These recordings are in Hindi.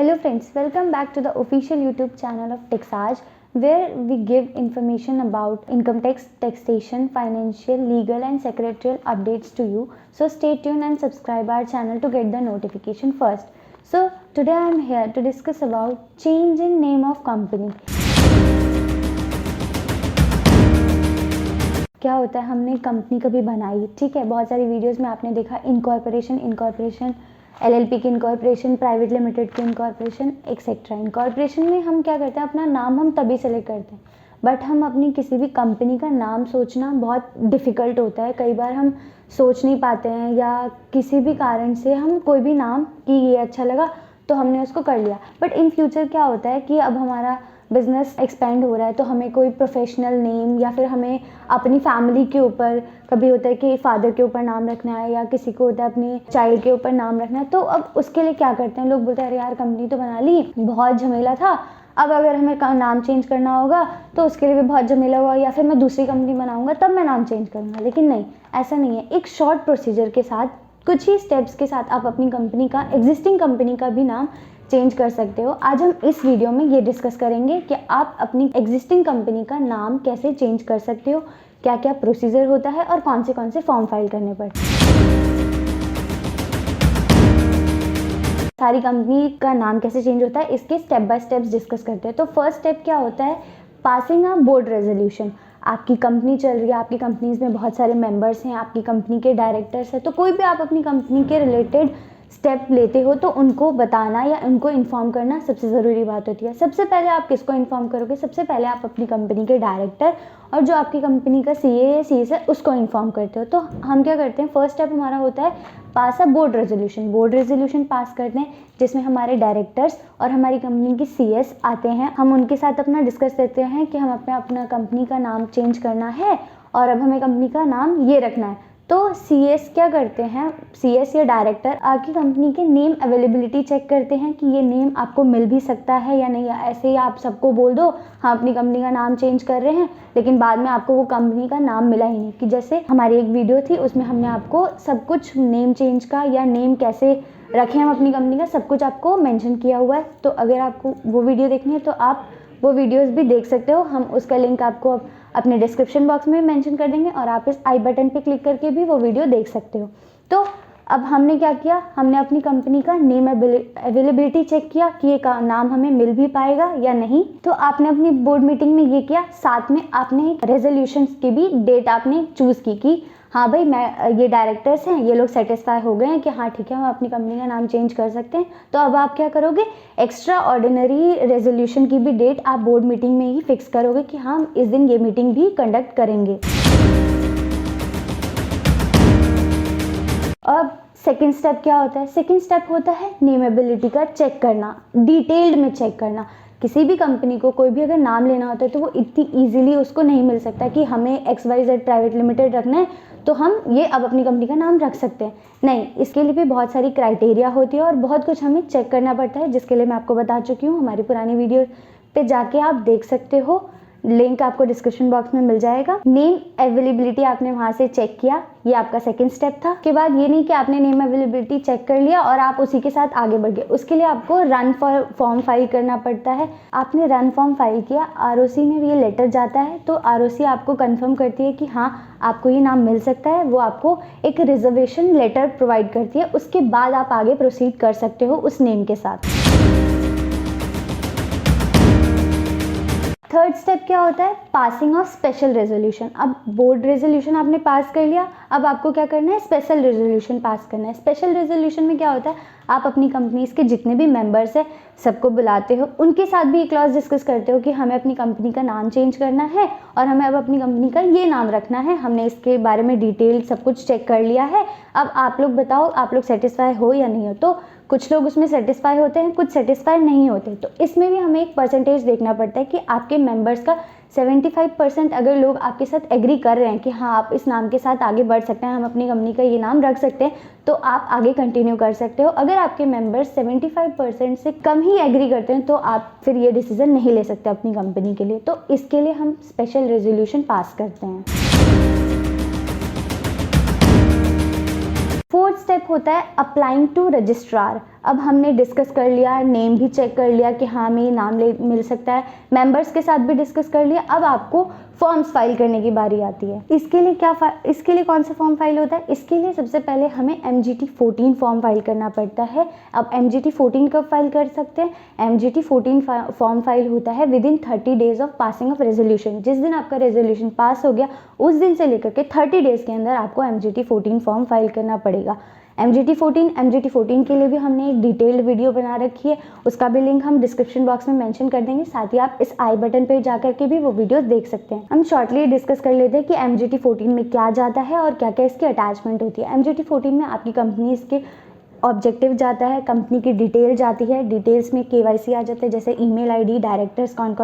Hello friends, welcome back to the official YouTube channel of TechSage, where we give information about income tax, taxation, financial, legal and secretarial updates to you. So stay tuned and subscribe our channel to get the notification first. So today I am here to discuss about change in name of company. क्या होता है, हमने कंपनी कभी बनाई, ठीक है, बहुत सारी वीडियोस में आपने देखा इनकॉर्पोरेशन, एलएलपी की इनकॉर्पोरेशन, प्राइवेट लिमिटेड की इनकॉर्पोरेशन, एक्सेट्रा। इनकॉर्पोरेशन में हम क्या करते हैं, अपना नाम हम तभी सेलेक्ट करते हैं, बट हम अपनी किसी भी कंपनी का नाम सोचना बहुत डिफ़िकल्ट होता है। कई बार हम सोच नहीं पाते हैं या किसी भी कारण से हम कोई भी नाम कि ये अच्छा लगा तो हमने उसको कर लिया, बट इन फ्यूचर क्या होता है कि अब हमारा बिज़नेस एक्सपेंड हो रहा है तो हमें कोई प्रोफेशनल नेम या फिर हमें अपनी फैमिली के ऊपर, कभी होता है कि फादर के ऊपर नाम रखना है या किसी को होता है अपनी चाइल्ड के ऊपर नाम रखना है। तो अब उसके लिए क्या करते हैं लोग, बोलते हैं अरे यार कंपनी तो बना ली, बहुत झमेला था, अब अगर हमें नाम चेंज करना होगा तो उसके लिए भी बहुत झमेला होगा, या फिर मैं दूसरी कंपनी बनाऊंगा तब मैं नाम चेंज करूँगा। लेकिन नहीं, ऐसा नहीं है। एक शॉर्ट प्रोसीजर के साथ, कुछ ही स्टेप्स के साथ आप अपनी कंपनी का, एग्जिस्टिंग कंपनी का भी नाम चेंज कर सकते हो। आज हम इस वीडियो में ये डिस्कस करेंगे कि आप अपनी एग्जिस्टिंग कंपनी का नाम कैसे चेंज कर सकते हो, क्या क्या प्रोसीजर होता है और कौन से फॉर्म फाइल करने पड़ते हैं। सारी कंपनी का नाम कैसे चेंज होता है, इसके स्टेप बाय स्टेप्स डिस्कस करते हैं। तो फर्स्ट स्टेप क्या होता है, पासिंग अ बोर्ड रेजोल्यूशन। आपकी कंपनी चल रही है, आपकी कंपनीज में बहुत सारे मेंबर्स हैं, आपकी कंपनी के डायरेक्टर्स हैं, तो कोई भी आप अपनी कंपनी के रिलेटेड स्टेप लेते हो तो उनको बताना या उनको इन्फॉर्म करना सबसे ज़रूरी बात होती है। सबसे पहले आप किसको इन्फॉर्म करोगे, सबसे पहले आप अपनी कंपनी के डायरेक्टर और जो आपकी कंपनी का सीएस है उसको इन्फॉर्म करते हो। तो हम क्या करते हैं, फर्स्ट स्टेप हमारा होता है pass a board resolution. Board resolution pass करते हैं जिसमें हमारे डायरेक्टर्स और हमारी कंपनी की सीएस आते हैं। हम उनके साथ अपना डिस्कस करते हैं कि हम अपना कंपनी का नाम चेंज करना है और अब हमें कंपनी का नाम ये रखना है। तो सीएस क्या करते हैं, सीएस या डायरेक्टर आपकी कंपनी के नेम अवेलेबिलिटी चेक करते हैं कि ये नेम आपको मिल भी सकता है या नहीं। ऐसे ही आप सबको बोल दो हाँ अपनी कंपनी का नाम चेंज कर रहे हैं, लेकिन बाद में आपको वो कंपनी का नाम मिला ही नहीं। कि जैसे हमारी एक वीडियो थी, उसमें हमने आपको सब कुछ नेम चेंज का या नेम कैसे रखें हम अपनी कंपनी का, सब कुछ आपको मेंशन किया हुआ है। तो अगर आपको वो वीडियो देखनी है तो आप वो वीडियोस भी देख सकते हो। हम उसका लिंक आपको अपने डिस्क्रिप्शन बॉक्स में मेंशन कर देंगे और आप इस आई बटन पे क्लिक करके भी वो वीडियो देख सकते हो। तो अब हमने क्या किया, हमने अपनी कंपनी का नेम अवेलेबिलिटी चेक किया कि ये नाम हमें मिल भी पाएगा या नहीं। तो आपने अपनी बोर्ड मीटिंग में ये किया, साथ में आपने एक रेजोल्यूशन की भी डेट आपने चूज़ की कि हाँ भाई मैं ये डायरेक्टर्स हैं, ये लोग सेटिस्फाई हो गए हैं कि हाँ ठीक है हम अपनी कंपनी का नाम चेंज कर सकते हैं। तो अब आप क्या करोगे, एक्स्ट्रा ऑर्डिनरी रेजोल्यूशन की भी डेट आप बोर्ड मीटिंग में ही फिक्स करोगे कि हाँ इस दिन ये मीटिंग भी कंडक्ट करेंगे। अब सेकेंड स्टेप क्या होता है, सेकेंड स्टेप होता है नेमेबिलिटी का चेक करना, डिटेल्ड में चेक करना। किसी भी कंपनी को कोई भी अगर नाम लेना होता है तो वो इतनी इजीली उसको नहीं मिल सकता कि हमें XYZ प्राइवेट लिमिटेड रखना है तो हम ये अब अपनी कंपनी का नाम रख सकते हैं। नहीं, इसके लिए भी बहुत सारी क्राइटेरिया होती है और बहुत कुछ हमें चेक करना पड़ता है, जिसके लिए मैं आपको बता चुकी हूँ। हमारी पुरानी वीडियो पे जाके आप देख सकते हो, लिंक आपको डिस्क्रिप्शन बॉक्स में मिल जाएगा। नेम अवेलेबिलिटी आपने वहाँ से चेक किया, ये आपका सेकंड स्टेप था। उसके बाद ये नहीं कि आपने नेम अवेलेबिलिटी चेक कर लिया और आप उसी के साथ आगे बढ़ गए, उसके लिए आपको रन फॉर्म फाइल करना पड़ता है। आपने रन फॉर्म फाइल किया, आरओसी में ये लेटर जाता है, तो आरओसी आपको कंफर्म करती है कि हाँ आपको ये नाम मिल सकता है। वो आपको एक रिजर्वेशन लेटर प्रोवाइड करती है, उसके बाद आप आगे प्रोसीड कर सकते हो उस नेम के साथ। थर्ड स्टेप क्या होता है, पासिंग ऑफ स्पेशल रेजोल्यूशन। अब बोर्ड रेजोल्यूशन आपने पास कर लिया, अब आपको क्या करना है, स्पेशल रेजोल्यूशन पास करना है। स्पेशल रेजोल्यूशन में क्या होता है, आप अपनी कंपनीज के जितने भी मेंबर्स हैं सबको बुलाते हो, उनके साथ भी एक क्लॉज डिस्कस करते हो कि हमें अपनी कंपनी का नाम चेंज करना है और हमें अब अपनी कंपनी का ये नाम रखना है। हमने इसके बारे में डिटेल सब कुछ चेक कर लिया है, अब आप लोग बताओ आप लोग सेटिस्फाई हो या नहीं हो। तो कुछ लोग उसमें सेटिस्फाई होते हैं, कुछ सेटिस्फाई नहीं होते। तो इसमें भी हमें एक परसेंटेज देखना पड़ता है कि आपके मेंबर्स का 75% अगर लोग आपके साथ एग्री कर रहे हैं कि हाँ आप इस नाम के साथ आगे बढ़ सकते हैं, हम अपनी कंपनी का ये नाम रख सकते हैं, तो आप आगे कंटिन्यू कर सकते हो। अगर आपके मेंबर्स 75% से कम ही एग्री करते हैं तो आप फिर ये डिसीजन नहीं ले सकते अपनी कंपनी के लिए। तो इसके लिए हम स्पेशल रेजोल्यूशन पास करते हैं। फोर्थ स्टेप स्टेप होता है अप्लाइंग टू रजिस्ट्रार। अब हमने डिस्कस कर लिया, नेम भी चेक कर लिया कि हाँ हमें नाम मिल सकता है, मेंबर्स के साथ भी डिस्कस कर लिया। अब आपको फॉर्म्स फाइल करने की बारी आती है। इसके लिए कौन सा फॉर्म फाइल होता है? इसके लिए सबसे पहले हमें MGT 14 फॉर्म फाइल करना पड़ता है। अब MGT 14 कब फाइल कर सकते हैं? MGT 14 फॉर्म फाइल होता है with in 30 days of passing of resolution. जिस दिन आपका रेजोल्यूशन पास हो गया उस दिन से लेकर के 30 डेज के अंदर आपको MGT 14 फॉर्म फाइल करना पड़ेगा। MGT 14 के लिए भी हमने एक डिटेल्ड वीडियो बना रखी है, उसका भी लिंक हम डिस्क्रिप्शन बॉक्स में मेंशन कर देंगे। साथ ही आप इस आई बटन पे जाकर के भी वो वीडियो देख सकते हैं। हम शॉर्टली डिस्कस कर लेते हैं कि MGT 14 में क्या जाता है और क्या क्या इसकी अटैचमेंट होती है। MGT 14 में आपकी कंपनी के ऑब्जेक्टिव जाता है, कंपनी की डिटेल जाती है, डिटेल्स में KYC आ जाता है, जैसे ईमेल आईडी, डायरेक्टर्स कौन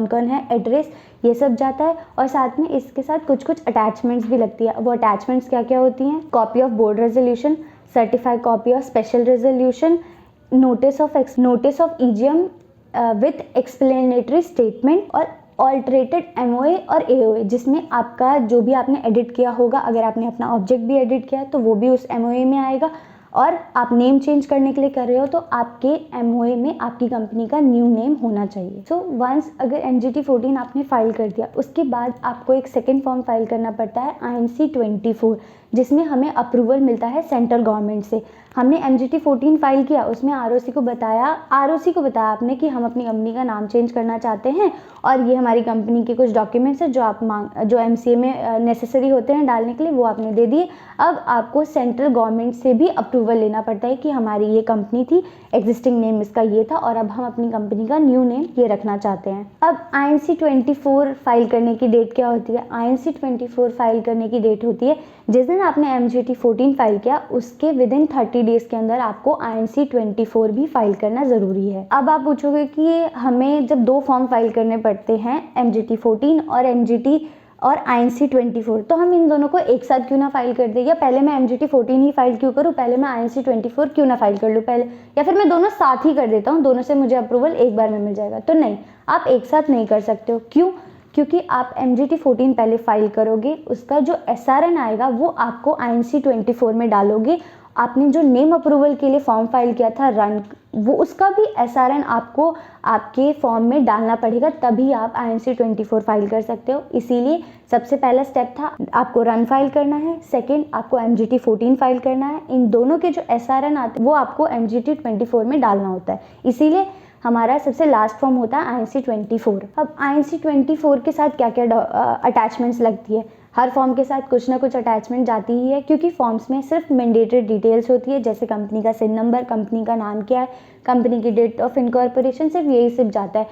कौन है, एड्रेस, ये सब जाता है। और साथ में इसके साथ कुछ अटैचमेंट्स भी लगती है। वो अटैचमेंट्स क्या क्या होती हैं? Copy of board resolution, certified copy of special resolution, notice of EGM with explanatory statement और ऑल्टरेटेड MOA और AOA, जिसमें आपका जो भी आपने एडिट किया होगा, अगर आपने अपना ऑब्जेक्ट भी एडिट किया है तो वो भी उस MOA में आएगा। और आप नेम चेंज करने के लिए कर रहे हो तो आपके MOA में आपकी कंपनी का न्यू नेम होना चाहिए। सो वंस अगर MGT 14 आपने फाइल कर दिया, उसके बाद आपको एक सेकेंड फॉर्म फाइल करना पड़ता है INC 24, जिसमें हमें अप्रूवल मिलता है सेंट्रल गवर्नमेंट से। हमने MGT 14 फाइल किया, उसमें ROC को बताया आपने कि हम अपनी कंपनी का नाम चेंज करना चाहते हैं और ये हमारी कंपनी के कुछ डॉक्यूमेंट्स हैं जो MCA में नेसेसरी होते हैं डालने के लिए, वो आपने दे दिए। अब आपको सेंट्रल गवर्नमेंट से भी अप्रूवल लेना पड़ता है कि हमारी ये कंपनी थी, एग्जिस्टिंग नेम इसका ये था और अब हम अपनी कंपनी का न्यू नेम ये रखना चाहते हैं। अब INC 24 फाइल करने की डेट क्या होती है? INC 24 फाइल करने की डेट होती है जिस दिन आपने MGT 14 फाइल किया, उसके विद इन 30 डेज के अंदर आपको INC 24 भी फाइल करना ज़रूरी है। अब आप पूछोगे कि हमें जब 2 फॉर्म फाइल करने पड़ते हैं, MGT 14 और INC 24, तो हम इन दोनों को एक साथ क्यों ना फाइल कर दें? या पहले मैं MGT 14 ही फाइल क्यों करूँ, पहले मैं INC 24 क्यों ना फाइल कर लूँ पहले, या फिर मैं दोनों साथ ही कर देता हूँ, दोनों से मुझे अप्रूवल एक बार में मिल जाएगा। तो नहीं, आप एक साथ नहीं कर सकते हो। क्यों? क्योंकि आप MGT 14 पहले फाइल करोगे, उसका जो SRN आएगा वो आपको INC 24 में डालोगे। आपने जो नेम अप्रूवल के लिए फॉर्म फाइल किया था रन, वो उसका भी SRN आपको आपके फॉर्म में डालना पड़ेगा, तभी आप INC 24 फाइल कर सकते हो। इसीलिए सबसे पहला स्टेप था आपको रन फाइल करना है, सेकंड आपको MGT 14 फाइल करना है। इन दोनों के जो SRN आते हैं वो आपको MGT 24 में डालना होता है। इसीलिए हमारा सबसे लास्ट फॉर्म होता है INC 24। अब INC 24 के साथ क्या क्या अटैचमेंट्स लगती है? हर फॉर्म के साथ कुछ ना कुछ अटैचमेंट जाती ही है, क्योंकि फॉर्म्स में सिर्फ मैंडेटरी डिटेल्स होती है, जैसे कंपनी का सिन नंबर, कंपनी का नाम क्या है, कंपनी की डेट ऑफ इनकॉर्पोरेशन, सिर्फ यही सब जाता है।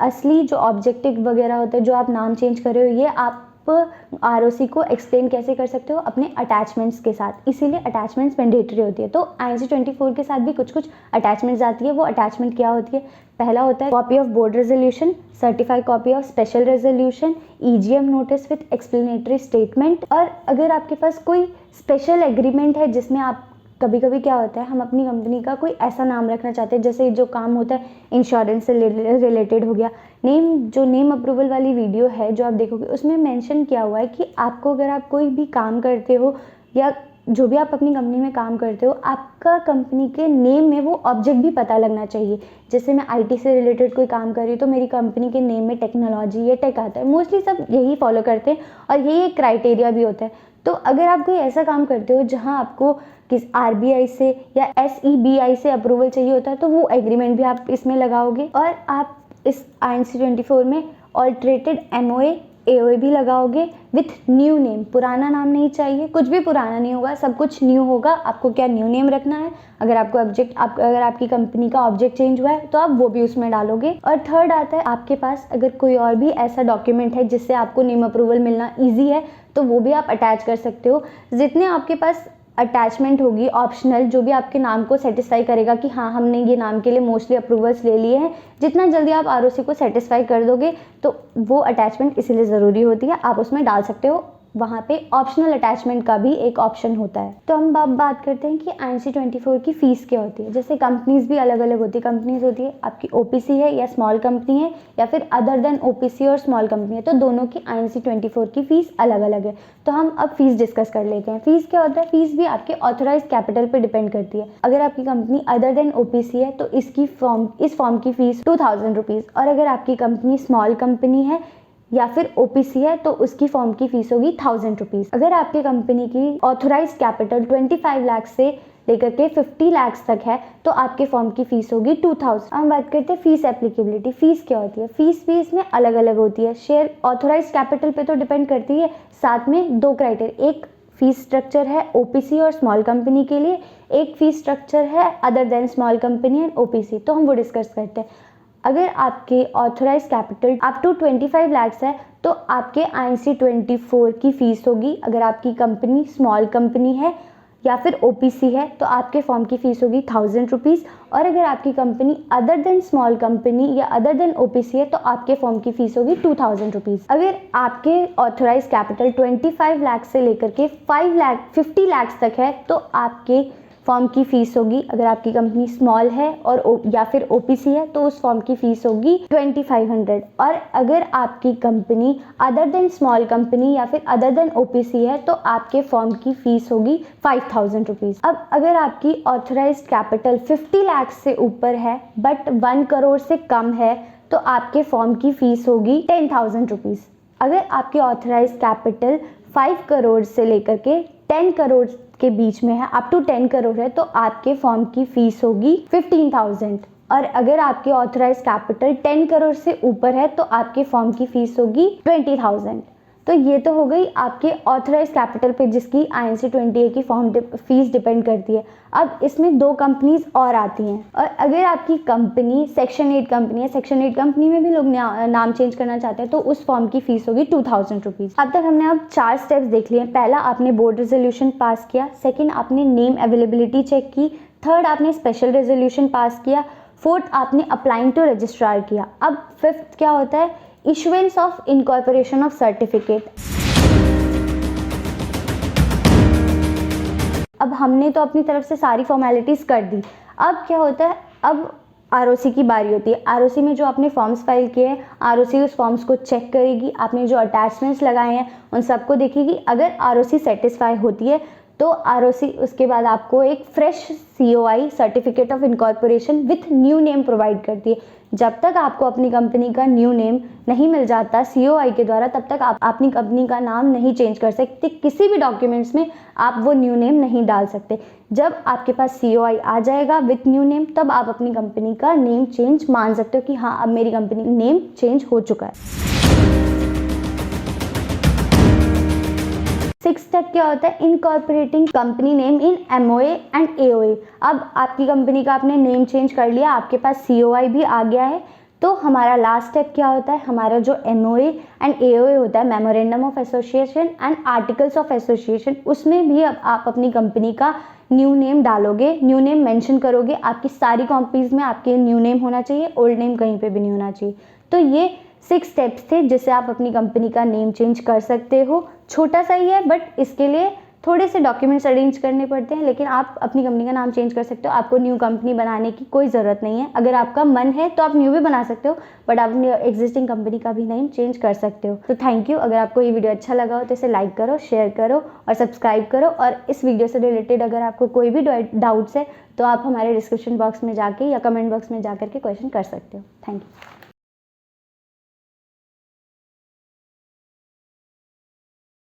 असली जो ऑब्जेक्टिव वगैरह होते हैं, जो आप नाम चेंज कर रहे हो, ये आप ROC को एक्सप्लेन कैसे कर सकते हो? अपने अटैचमेंट्स के साथ। इसीलिए अटैचमेंट्स मैंडेटरी होती है। तो INC 24 के साथ भी कुछ अटैचमेंट्स आती है। वो अटैचमेंट क्या होती है? पहला होता है copy of board resolution, certified copy of special resolution, EGM notice with explanatory statement. और अगर आपके पास कोई स्पेशल एग्रीमेंट है जिसमें आप कभी कभी क्या होता है, हम अपनी कंपनी का कोई ऐसा नाम रखना चाहते हैं, जैसे जो काम होता है इंश्योरेंस से रिलेटेड हो गया। नेम अप्रूवल वाली वीडियो है जो आप देखोगे, उसमें मेंशन किया हुआ है कि आपको अगर आप कोई भी काम करते हो या जो भी आप अपनी कंपनी में काम करते हो, आपका कंपनी के नेम में वो ऑब्जेक्ट भी पता लगना चाहिए। जैसे मैं IT से रिलेटेड कोई काम कर रही हूँ तो मेरी कंपनी के नेम में टेक्नोलॉजी या टेक आता है। मोस्टली सब यही फॉलो करते हैं और यही एक क्राइटेरिया भी होता है। तो अगर आप कोई ऐसा काम करते हो जहाँ आपको किस RBI से या SEBI से अप्रूवल चाहिए होता है, तो वो एग्रीमेंट भी आप इसमें लगाओगे। और आप इस INC 24 में ऑल्टरेटेड MOA AOA भी लगाओगे विथ न्यू नेम। पुराना नाम नहीं चाहिए, कुछ भी पुराना नहीं होगा, सब कुछ न्यू होगा। आपको क्या न्यू नेम रखना है, अगर आपकी कंपनी का ऑब्जेक्ट चेंज हुआ है तो आप वो भी उसमें डालोगे। और थर्ड आता है, आपके पास अगर कोई और भी ऐसा डॉक्यूमेंट है जिससे आपको नेम अप्रूवल मिलना ईजी है, तो वो भी आप अटैच कर सकते हो। जितने आपके पास अटैचमेंट होगी ऑप्शनल, जो भी आपके नाम को सेटिस्फाई करेगा कि हाँ हमने ये नाम के लिए मोस्टली अप्रूवल्स ले लिए हैं, जितना जल्दी आप ROC को सेटिस्फाई कर दोगे तो वो अटैचमेंट इसीलिए ज़रूरी होती है, आप उसमें डाल सकते हो वहाँ पे ऑप्शनल अटैचमेंट का भी एक ऑप्शन होता है। तो हम अब बात करते हैं कि INC 24 की फ़ीस क्या होती है। जैसे कंपनीज़ भी अलग अलग होती है। कंपनीज़ होती है आपकी OPC है या स्मॉल कंपनी है या फिर अदर देन OPC और स्मॉल कंपनी है, तो दोनों की INC 24 की फ़ीस अलग अलग है। तो हम अब फीस डिस्कस कर लेते हैं। फीस क्या होता है? फीस भी आपके ऑथराइज कैपिटल पे डिपेंड करती है। अगर आपकी कंपनी अदर देन OPC है तो इस फॉर्म की फीस 2000 रुपीज़, और अगर आपकी कंपनी स्मॉल कंपनी है या फिर OPC है तो उसकी फॉर्म की फीस होगी 1000 रुपीज़। अगर आपकी कंपनी की ऑथराइज कैपिटल 25 लाख से लेकर के 50 लाख तक है तो आपके फॉर्म की फीस होगी 2000। हम बात करते हैं फीस एप्लीकेबिलिटी। फीस क्या होती है? फीस भी इसमें अलग अलग होती है। शेयर ऑथराइज कैपिटल पे तो डिपेंड करती है, साथ में 2 क्राइटेरिया, एक फीस स्ट्रक्चर है OPC और स्मॉल कंपनी के लिए, एक फीस स्ट्रक्चर है other than small company and OPC। तो हम वो डिस्कस करते हैं। अगर आपके authorise capital up to 25 lakh है तो आपके INC 24 की फीस होगी। अगर आपकी कंपनी स्मॉल कंपनी है या फिर OPC है तो आपके फॉर्म की फीस होगी 1000 रुपीज़, और अगर आपकी company other than small company या अदर देन OPC है तो आपके फॉर्म की फीस होगी 2000 रुपीज़। अगर आपके ऑथराइज कैपिटल 25 लाख से लेकर के 50 लाख तक है तो आपके फॉर्म की फीस होगी, अगर आपकी कंपनी स्मॉल है और या फिर OPC है तो उस फॉर्म की फीस होगी 2500, और अगर आपकी company other than small company या फिर अदर देन OPC है तो आपके फॉर्म की फीस होगी 5000 रुपीज़। अब अगर आपकी ऑथराइज्ड कैपिटल 50 लाख से ऊपर है बट 1 करोड़ से कम है तो आपके फॉर्म की फीस होगी 10,000 रुपीज़। अगर आपकी ऑथराइज्ड कैपिटल 5 करोड़ से लेकर के 10 करोड़ के बीच में है, अप टू 10 करोड़ है तो आपके फॉर्म की फीस होगी 15,000, और अगर आपके ऑथराइज कैपिटल 10 करोड़ से ऊपर है तो आपके फॉर्म की फीस होगी 20,000। तो ये तो हो गई आपके ऑथराइज कैपिटल पे जिसकी INC 28 की फॉर्म फीस डिपेंड करती है। अब इसमें 2 कंपनीज और आती हैं, और अगर आपकी कंपनी सेक्शन 8 कंपनी है, सेक्शन 8 कंपनी में भी लोग नाम चेंज करना चाहते हैं तो उस फॉर्म की फीस होगी 2000 रुपीज़। अब तक हमने 4 स्टेप्स देख लिए। पहला, आपने बोर्ड रेजोल्यूशन पास किया। सेकेंड, आपने नेम अवेलेबिलिटी चेक की। थर्ड, आपने स्पेशल रेजोल्यूशन पास किया। फोर्थ, आपने अप्लाइंग टू रजिस्ट्रार किया। अब फिफ्थ क्या होता है? Issuance of incorporation of certificate. अब हमने तो अपनी तरफ से सारी फॉर्मेलिटीज कर दी। अब क्या होता है? अब ROC की बारी होती है। ROC में जो आपने फॉर्म्स फाइल किए हैं, ROC उस फॉर्म्स को चेक करेगी। आपने जो अटैचमेंट्स लगाए हैं उन सबको देखेगी। अगर ROC सेटिस्फाई होती है तो ROC उसके बाद आपको एक fresh COI certificate of incorporation with new name provide करती है। जब तक आपको अपनी कंपनी का न्यू नेम नहीं मिल जाता COI के द्वारा, तब तक आप अपनी कंपनी का नाम नहीं चेंज कर सकते। किसी भी डॉक्यूमेंट्स में आप वो न्यू नेम नहीं डाल सकते। जब आपके पास COI आ जाएगा विथ न्यू नेम, तब आप अपनी कंपनी का नेम चेंज मान सकते हो कि हाँ, अब मेरी कंपनी नेम चेंज हो चुका है। 6th स्टेप क्या होता है? Incorporating company name in MOA and AOA। अब आपकी कंपनी का आपने नेम चेंज कर लिया, आपके पास COI भी आ गया है, तो हमारा लास्ट स्टेप क्या होता है? हमारा जो MOA एंड AOA होता है, memorandum of association and articles of association, उसमें भी अब आप अपनी कंपनी का न्यू नेम डालोगे, न्यू नेम मेंशन करोगे। आपकी सारी कॉपीज में आपके न्यू नेम होना चाहिए, ओल्ड नेम कहीं पे भी नहीं होना चाहिए। तो ये 6 स्टेप्स थे जिससे आप अपनी कंपनी का नेम चेंज कर सकते हो। छोटा सा ही है बट इसके लिए थोड़े से डॉक्यूमेंट्स अरेंज करने पड़ते हैं, लेकिन आप अपनी कंपनी का नाम चेंज कर सकते हो। आपको न्यू कंपनी बनाने की कोई ज़रूरत नहीं है। अगर आपका मन है तो आप न्यू भी बना सकते हो, बट आप अपनी एग्जिस्टिंग कंपनी का भी नेम चेंज कर सकते हो। तो थैंक यू। अगर आपको ये वीडियो अच्छा लगा हो तो इसे लाइक करो, शेयर करो और सब्सक्राइब करो। और इस वीडियो से रिलेटेड अगर आपको कोई भी डाउट्स है तो आप हमारे डिस्क्रिप्शन बॉक्स में जाके या कमेंट बॉक्स में जा करके क्वेश्चन कर सकते हो। Thank you.